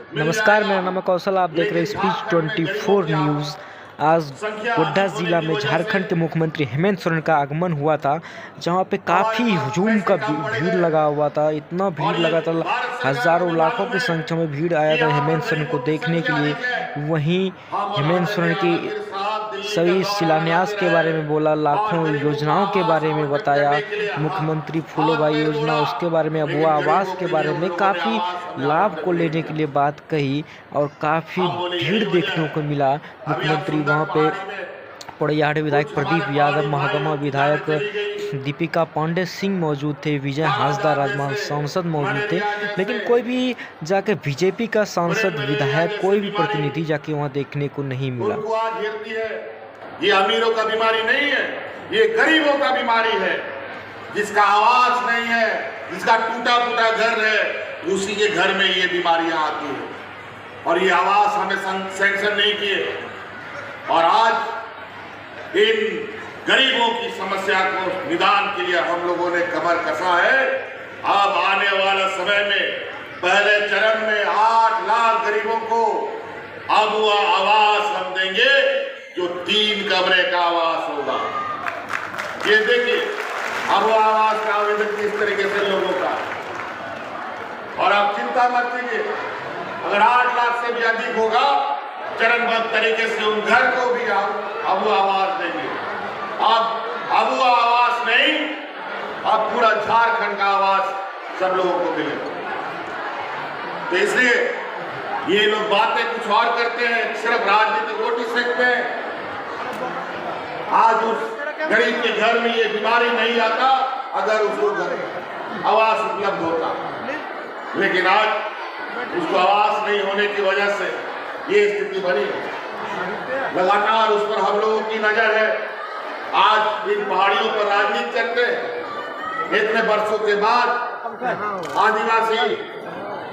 नमस्कार, मेरा नाम है कौशल। आप देख रहे हैं स्पीच 24 न्यूज़। आज गोड्डा ज़िला में झारखंड के मुख्यमंत्री हेमंत सोरेन का आगमन हुआ था, जहां पे काफ़ी हुजूम का भीड़ लगा हुआ था। इतना भीड़ लगा था, हज़ारों लाखों की संख्या में भीड़ आया था हेमंत सोरेन को देखने के लिए। वहीं हेमंत सोरेन की सभी शिलान्यास के बारे में बोला, लाखों योजनाओं के बारे में बताया, मुख्यमंत्री फूलोबाई योजना उसके बारे में, अबुआ आवास के बारे में काफ़ी लाभ को लेने के लिए बात कही और काफ़ी भीड़ देखने को मिला। मुख्यमंत्री वहाँ पे पोड़ैयाहाट विधायक प्रदीप यादव, महागामा विधायक दीपिका पांडे सिंह मौजूद थे, विजय हांसदा राजमान सांसद मौजूद थे, लेकिन कोई भी जाके बीजेपी का सांसद, विधायक, कोई भी प्रतिनिधि जाके वहाँ देखने को नहीं मिला। ये अमीरों का बीमारी नहीं है, ये गरीबों का बीमारी है। जिसका आवास नहीं है, जिसका टूटा फूटा घर है, उसी के घर में ये बीमारियां आती है। और ये आवास हमें सैंक्शन नहीं किए। और आज इन गरीबों की समस्या को निदान के लिए हम लोगों ने कमर कसा है। अब आने वाला समय में पहले चरण में 8 लाख गरीबों को अबुआ आवास हम देंगे, जो 3 कमरे का आवास होगा। ये देखिए अबुआ आवास का आवेदन किस तरीके से लोगों का। और आप चिंता मत कीजिए, अगर 8 लाख से भी अधिक होगा, चरणबद्ध तरीके से उन घर को भी अबुआ आवास देंगे। अब अबुआ आवास नहीं, अब पूरा झारखंड का आवास सब लोगों को मिलेगा। तो इसलिए ये लोग बातें कुछ और करते हैं, सिर्फ राजनीतिक वोट सेकते हैं। आज उस गरीब के घर में ये बीमारी नहीं आता अगर उसको आवास उपलब्ध होता, लेकिन आज उसको आवास नहीं होने की वजह से ये स्थिति बनी। लगातार उस पर हम लोगों की नजर है। आज इन पहाड़ियों पर राजनीति करते हैं। इतने वर्षों के बाद आदिवासी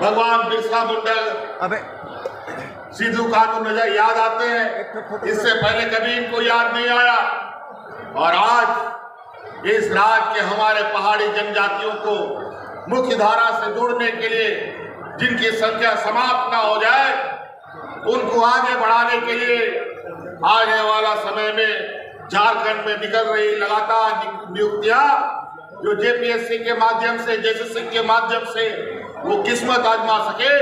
भगवान बिरसा मुंडा, सिद्धू कानू नजर याद आते हैं। इससे पहले कभी इनको याद नहीं आया। और आज इस राज्य के हमारे पहाड़ी जनजातियों को मुख्य धारा से जोड़ने के लिए, जिनकी संख्या समाप्त ना हो जाए, उनको आगे बढ़ाने के लिए आने वाला समय में झारखंड में निकल रही लगातार नियुक्तियां, जो जेपीएससी के माध्यम से, जेएसएससी के माध्यम से वो किस्मत आजमा सके,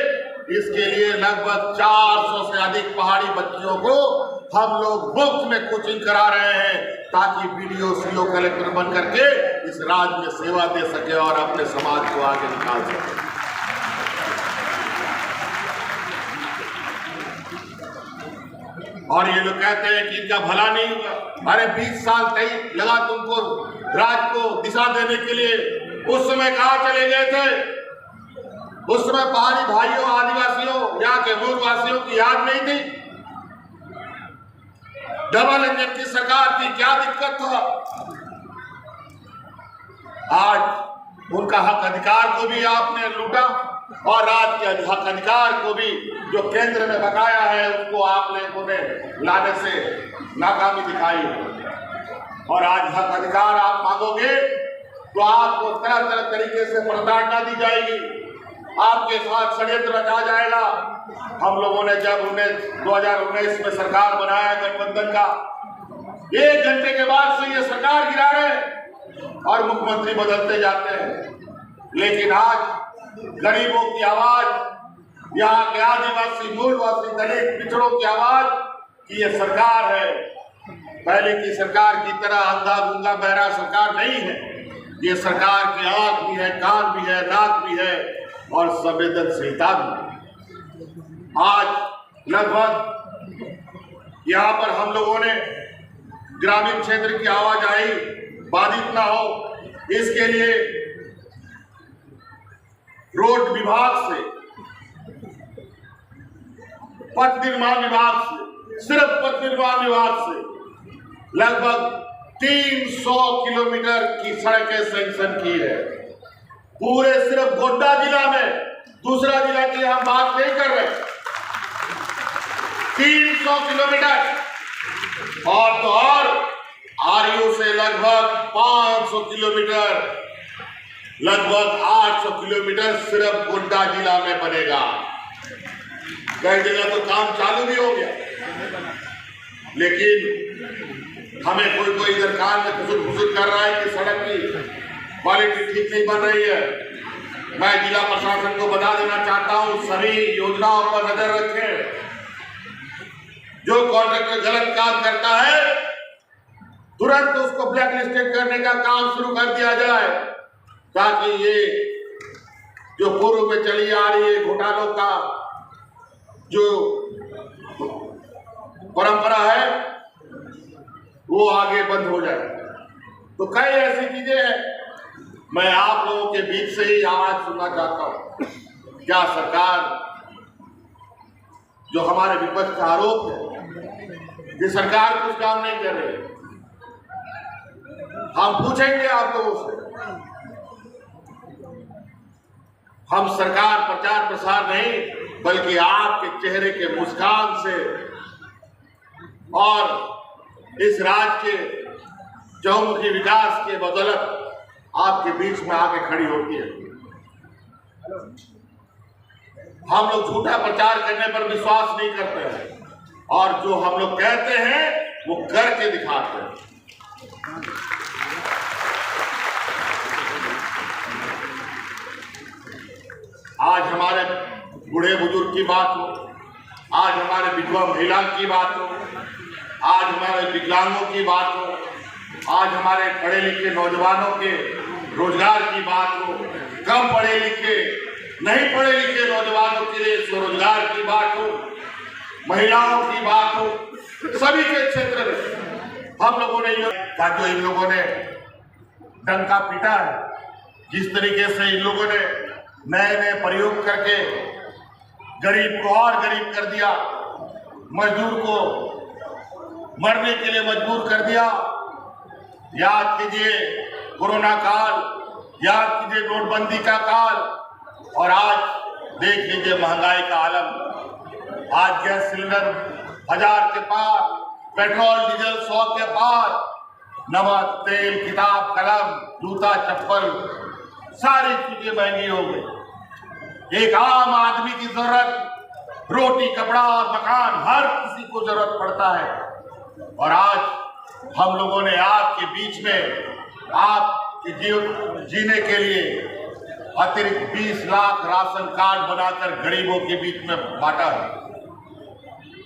इसके लिए लगभग 400 से अधिक पहाड़ी बच्चियों को हम लोग मुफ्त में कोचिंग करा रहे हैं, ताकि बीडीओ, सीओ, कलेक्टर बन करके इस राज्य में सेवा दे सके और अपने समाज को आगे निकाल सके। और ये लोग कहते हैं कि इनका भला नहीं हुआ। अरे 20 साल लगा तुमको राज्य को दिशा देने के लिए। उस समय कहाँ चले गए थे? उस समय पहाड़ी भाइयों, आदिवासियों, यहाँ के मूलवासियों की याद नहीं थी? डबल इंजन की सरकार थी, क्या दिक्कत था? आज उनका हक अधिकार को भी आपने लूटा, और राज्य के हक अधिकार को भी जो केंद्र में बकाया है, उसको आपने उन्हें लाने से नाकामी दिखाई है। और आज हक अधिकार आप मांगोगे तो आपको तरह तरह तरीके से प्रताड़ना दी जाएगी, आपके साथ षड्यंत्र रचा जाएगा। हम लोगों ने जब 2019 में सरकार बनाया गठबंधन का, 1 घंटे के बाद से ये सरकार गिरा रहे और मुख्यमंत्री बदलते जाते हैं। लेकिन आज गरीबों की आवाज, यहाँ के आदिवासी, मूलवासी, दलित, पिछड़ों की आवाज की ये सरकार है। पहले की सरकार की तरह अंधा गूंगा बहरा सरकार नहीं है। ये सरकार की आंख भी है, कान भी है, नाक भी है और संवेदनशीलता भी। आज लगभग यहाँ पर हम लोगों ने ग्रामीण क्षेत्र की आवाज आई बाधित ना हो, इसके लिए रोड विभाग से, पथ निर्माण विभाग से, सिर्फ पथ निर्माण विभाग से लगभग 300 किलोमीटर की सड़कें सैंक्शन की है। पूरे सिर्फ गोड्डा जिला में, दूसरा जिला की हम बात नहीं कर रहे। 300 किलोमीटर और तो और आरयू से लगभग 500 किलोमीटर, लगभग 800 किलोमीटर सिर्फ गोड्डा जिला में बनेगा। कई जगह तो काम चालू भी हो गया, लेकिन हमें कोई इधर कान में खुसुर कर रहा है कि सड़क की क्वालिटी ठीक नहीं बन रही है। मैं जिला प्रशासन को बता देना चाहता हूं, सभी योजनाओं पर नजर रखें। जो कॉन्ट्रैक्टर गलत काम करता है तुरंत उसको ब्लैक लिस्टेड करने का काम शुरू कर दिया जाए, ताकि ये जो पूर्व में चली आ रही है घोटालों का जो परंपरा है वो आगे बंद हो जाए। तो कई ऐसी चीजें हैं। मैं आप लोगों के बीच से ही आवाज सुनना चाहता हूं। क्या सरकार, जो हमारे विपक्ष का आरोप है कि सरकार कुछ काम नहीं कर रही, हम पूछेंगे आप लोगों से। हम सरकार प्रचार प्रसार नहीं, बल्कि आपके चेहरे के मुस्कान से और इस राज्य के चहुमुखी विकास के बदौलत आपके बीच में आके खड़ी होती है। हम लोग झूठा प्रचार करने पर विश्वास नहीं करते हैं, और जो हम लोग कहते हैं वो करके दिखाते हैं। आज हमारे बूढ़े बुजुर्ग की बात हो, आज हमारे विधवा महिला की बात हो, आज हमारे विकलांगों की बात हो, आज हमारे पढ़े लिखे नौजवानों के रोजगार की बात हो, कम पढ़े लिखे नहीं पढ़े लिखे नौजवानों के लिए स्वरोजगार की बात हो, महिलाओं की बात हो, सभी के क्षेत्र में हम लोगों ने जो इन लोगों ने डंका पीटा है, जिस तरीके से इन लोगों ने नए नए प्रयोग करके गरीब को और गरीब कर दिया, मजदूर को मरने के लिए मजबूर कर दिया। याद कीजिए कोरोना काल, याद कीजिए नोटबंदी का काल, और आज देख लीजिए महंगाई का आलम। आज गैस सिलेंडर 1000 के पार, पेट्रोल डीजल 100 के पार, नमक तेल किताब कलम जूता चप्पल सारी चीजें महंगी हो गई। एक आम आदमी की जरूरत रोटी कपड़ा और मकान हर किसी को जरूरत पड़ता है, और आज हम लोगों ने आपके बीच में आपके जीने के लिए अतिरिक्त 20 लाख राशन कार्ड बनाकर गरीबों के बीच में बांटा है,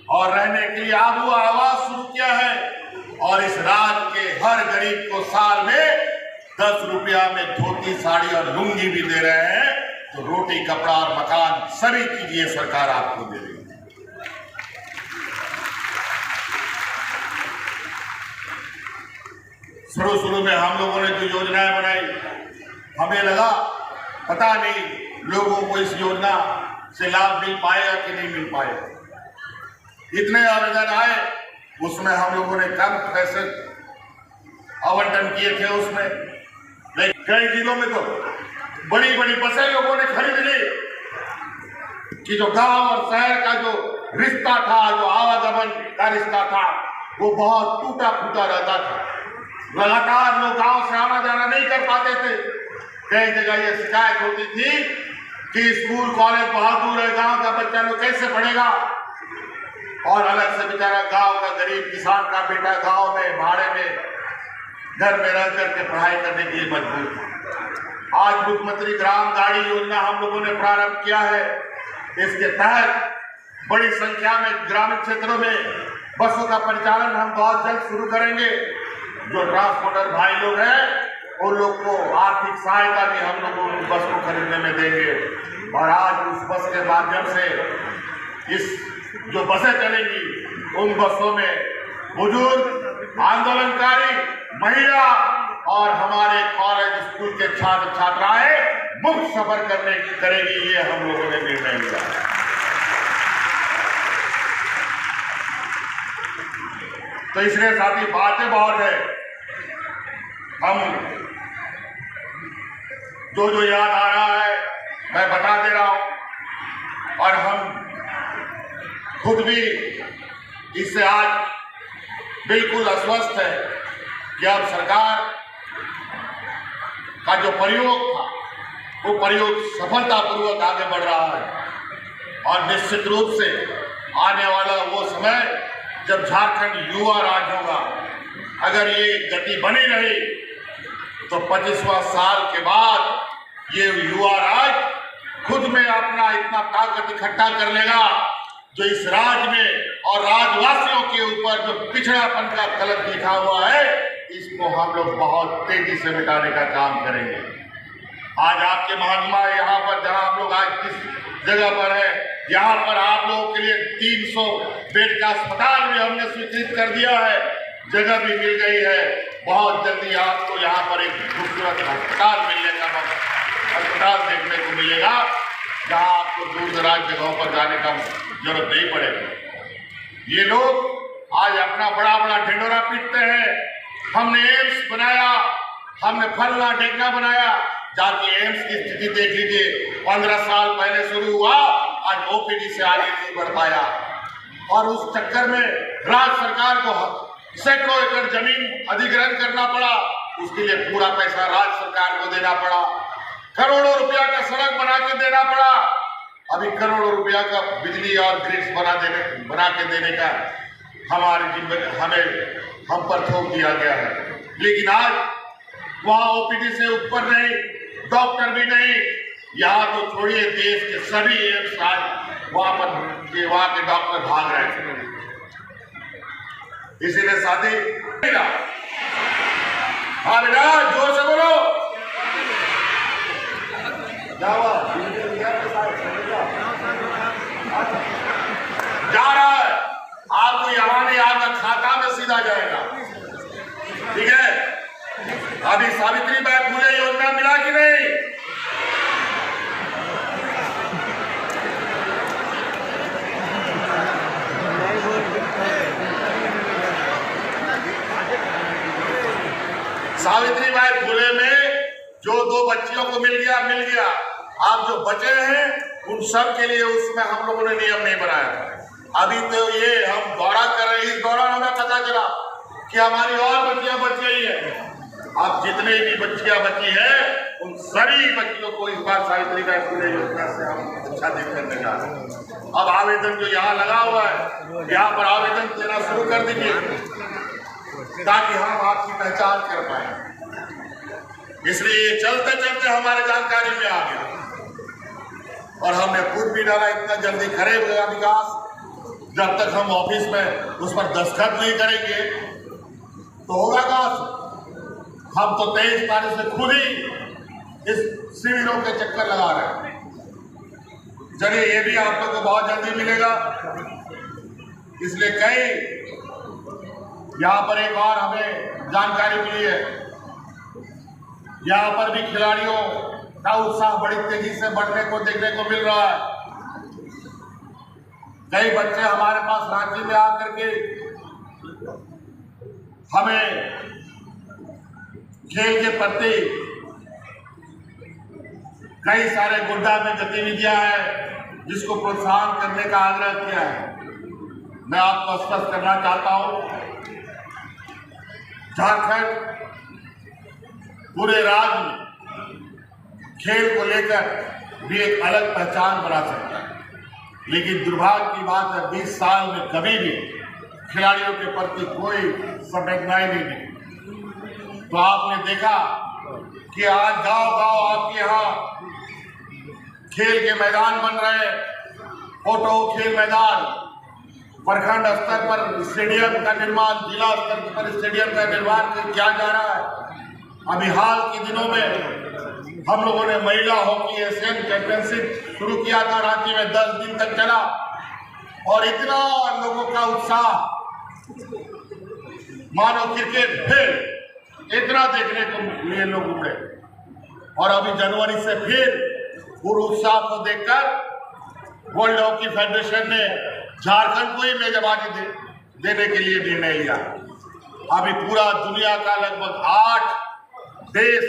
और रहने के लिए आबू आवास शुरू किया है, और इस राज्य के हर गरीब को साल में 10 रुपया में धोती साड़ी और लुंगी भी दे रहे हैं। तो रोटी कपड़ा और मकान सभी चीज ये सरकार आपको दे रही है। शुरू में हम लोगों ने जो योजनाएं बनाई, हमें लगा पता नहीं लोगों को इस योजना से लाभ मिल पाएगा कि नहीं मिल पाएगा। इतने आवेदन आए, उसमें हम लोगों ने कम पैसे आवंटन किए थे उसमें, लेकिन कई जिलों में तो बड़ी बड़ी बसें लोगों ने खरीद ली कि जो गांव और शहर का जो रिश्ता था, जो आवागमन का रिश्ता था, वो बहुत टूटा फूटा रहता था। लगातार लोग गांव से आना जाना नहीं कर पाते थे। कई जगह ये शिकायत होती थी कि स्कूल कॉलेज बहुत दूर है, गांव का बच्चा लोग कैसे पढ़ेगा, और अलग से बेचारा गांव का गरीब किसान का बेटा गांव में भाड़े में घर में रह करके पढ़ाई करने के लिए मजबूर था। आज मुख्यमंत्री ग्राम गाड़ी योजना हम लोगों ने प्रारंभ किया है। इसके तहत बड़ी संख्या में ग्रामीण क्षेत्रों में बसों का परिचालन हम बहुत जल्द शुरू करेंगे। जो ट्रांसपोर्टर भाई लोग हैं उन लोग को आर्थिक सहायता भी हम लोग बस को खरीदने में देंगे, और आज उस बस के माध्यम से इस जो बसें चलेंगी उन बसों में बुजुर्ग, आंदोलनकारी, महिला और हमारे कॉलेज स्कूल के छात्र छात्राएं मुफ्त सफर करेगी। ये हम लोगों ने निर्णय लिया। तो इसलिए साथी बातें बहुत है, हम जो याद आ रहा है मैं बता दे रहा हूं, और हम खुद भी इससे आज बिल्कुल अस्वस्थ है कि अब सरकार का जो प्रयोग था वो प्रयोग सफलतापूर्वक आगे बढ़ रहा है। और निश्चित रूप से आने वाला वो समय जब झारखंड युवा राज्य होगा। अगर ये गति बनी रही तो 25वां साल के बाद ये युवा राज्य खुद में अपना इतना ताकत इकट्ठा कर लेगा जो इस राज्य में और राज्यवासियों के ऊपर जो पिछड़ापन का कलंक लिखा हुआ है, इसको हम लोग बहुत तेजी से मिटाने का काम करेंगे। आज आपके महात्मा यहाँ पर, जहाँ हम लोग आज किस जगह पर है, यहाँ पर आप लोगों के लिए 300 बेड का अस्पताल भी हमने स्वीकृत कर दिया है, जगह भी मिल गई है। बहुत जल्दी आपको यहाँ पर एक खूबसूरत अस्पताल मिलने का अस्पताल देखने को मिलेगा, जहाँ आपको दूर दराज जगहों पर जाने का जरूरत नहीं पड़ेगी। ये लोग आज अपना बड़ा बड़ा ढिंडोरा पीटते हैं, हमने एम्स बनाया, हमने फलना ढेकना बनाया। जाके एम्स की स्थिति देख लीजिए, 15 साल पहले शुरू हुआ, आज ओपीडी से आगे नहीं बढ़ पाया। और उस चक्कर में राज्य सरकार को सैकड़ों एकड़ जमीन अधिग्रहण करना पड़ा, उसके लिए पूरा पैसा राज्य सरकार को देना पड़ा। करोड़ों रुपया का सड़क बना के देना पड़ा, अभी करोड़ों रुपया का बिजली और ग्रिड्स बना के देने का हमारी जिम्मेदारी हम पर थोप दिया गया है। लेकिन आज वहाँ ओपीडी से ऊपर नहीं, डॉक्टर भी नहीं, यहाँ तो छोड़िए देश के सभी एम्स आज वहाँ के डॉक्टर भाग रहे थे। इसीलिए साथी, हाँ बेटा जोर से बोलो, जा रहा है आपको यहाँ नहीं, आपका खाता में सीधा जाएगा। ठीक है, अभी सावित्रीबाई फुले योजना मिला कि नहीं? सावित्रीबाई फुले में जो 2 बच्चियों को मिल गया। आप जो बचे हैं उन सब के लिए उसमें हम लोगों ने नियम नहीं बनाया था। अभी तो ये हम दौरा कर रहे हैं, इस दौरान हमें पता चला कि हमारी और बच्चियां बच गई है। अब जितने भी बच्चियां बची है उन सभी बच्चियों को इस बार सावित्रीबाई फुले योजना से हम अच्छा दिन करने जा रहे हैं। अब आवेदन जो यहाँ लगा हुआ है, यहाँ पर आवेदन देना शुरू कर दीजिए ताकि हम आपकी पहचान कर पाए। इसलिए चलते चलते हमारे जानकारी में आ गया और हमने खुद भी डाला, इतना जल्दी करे गया विकास। जब तक हम ऑफिस में उस पर दस्तखत नहीं करेंगे तो होगा कहां से? हम तो 23 तारीख से खुद ही इस शिविरों के चक्कर लगा रहे हैं। चलिए, ये भी आप लोग को बहुत जल्दी मिलेगा। इसलिए कई यहाँ पर एक और हमें जानकारी मिली है, यहाँ पर भी खिलाड़ियों का उत्साह बड़ी तेजी से बढ़ने को देखने को मिल रहा है। कई बच्चे हमारे पास रांची में आकर के हमें खेल के प्रति कई सारे गुड्डा में गतिविधियां हैं जिसको प्रोत्साहन करने का आग्रह किया है। मैं आपको स्पष्ट करना चाहता हूं, झारखंड पूरे राज्य में खेल को लेकर भी एक अलग पहचान बना सकता है। लेकिन दुर्भाग्य की बात है, 20 साल में कभी भी खिलाड़ियों के प्रति कोई संवेदना ही नहीं दी। तो आपने देखा कि आज गांव-गांव आपके यहाँ खेल के मैदान बन रहे हैं, फोटो खेल मैदान, प्रखंड स्तर पर स्टेडियम का निर्माण, जिला स्तर पर स्टेडियम का निर्माण किया जा रहा है। अभी हाल के दिनों में हम लोगों ने महिला हॉकी एशियन चैंपियनशिप शुरू किया था, रांची में 10 दिन तक चला और इतना लोगों का उत्साह, मानो क्रिकेट फिर इतना देखने को लिए लोग उमड़े। और अभी जनवरी से फिर पूरे उत्साह को देखकर वर्ल्ड हॉकी फेडरेशन ने झारखंड को ही मेजबानी देने के लिए निर्णय लिया। अभी पूरा दुनिया का लगभग 8 देश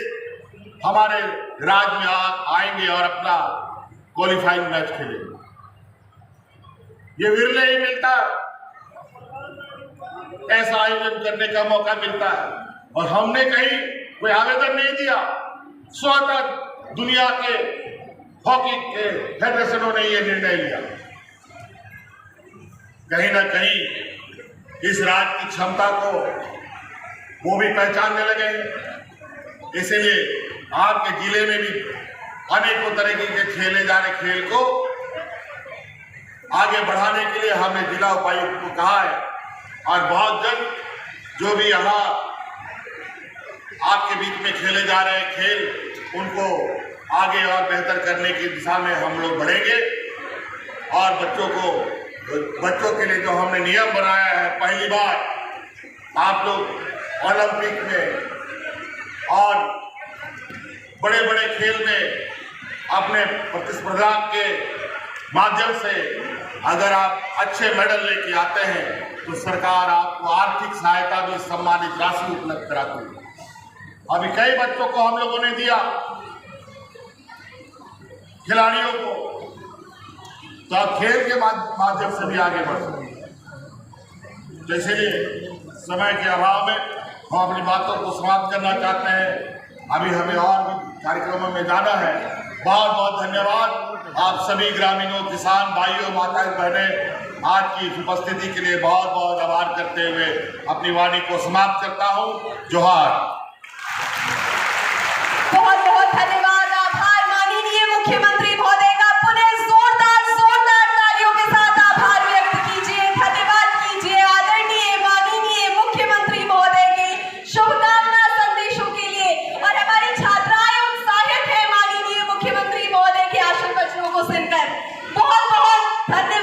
हमारे राज्य में आएंगे और अपना क्वालिफाइंग मैच खेलेंगे। ये विरले ही मिलता है, ऐसा आयोजन करने का मौका मिलता है। और हमने कहीं कोई आवेदन नहीं दिया, स्वतः दुनिया के हॉकी के फेडरेशनों ने ये निर्णय लिया। कहीं ना कहीं इस राज्य की क्षमता को वो भी पहचानने लगे हैं। इसीलिए आपके जिले में भी अनेकों तरीके के खेले जा रहे खेल को आगे बढ़ाने के लिए हमने जिला उपायुक्त को कहा है और बहुत जल्द जो भी यहाँ आपके बीच में खेले जा रहे खेल उनको आगे और बेहतर करने की दिशा में हम लोग बढ़ेंगे और बच्चों के लिए जो हमने नियम बनाया है, पहली बार आप लोग ओलंपिक में और बड़े बड़े खेल में अपने प्रतिस्पर्धा के माध्यम से अगर आप अच्छे मेडल लेके आते हैं तो सरकार आपको आर्थिक सहायता भी सम्मानित राशि उपलब्ध कराती है। अभी कई बच्चों को हम लोगों ने दिया, खिलाड़ियों को, तो आप खेल के माध्यम से भी आगे बढ़ सकते हैं। तो इसलिए समय के अभाव में हम अपनी बातों को समाप्त करना चाहते हैं। अभी हमें और भी कार्यक्रमों में जाना है। बहुत बहुत धन्यवाद आप सभी ग्रामीणों, किसान भाइयों, माताएं, बहनें, आज की उपस्थिति के लिए बहुत बहुत आभार करते हुए अपनी वाणी को समाप्त करता हूँ। जोहार।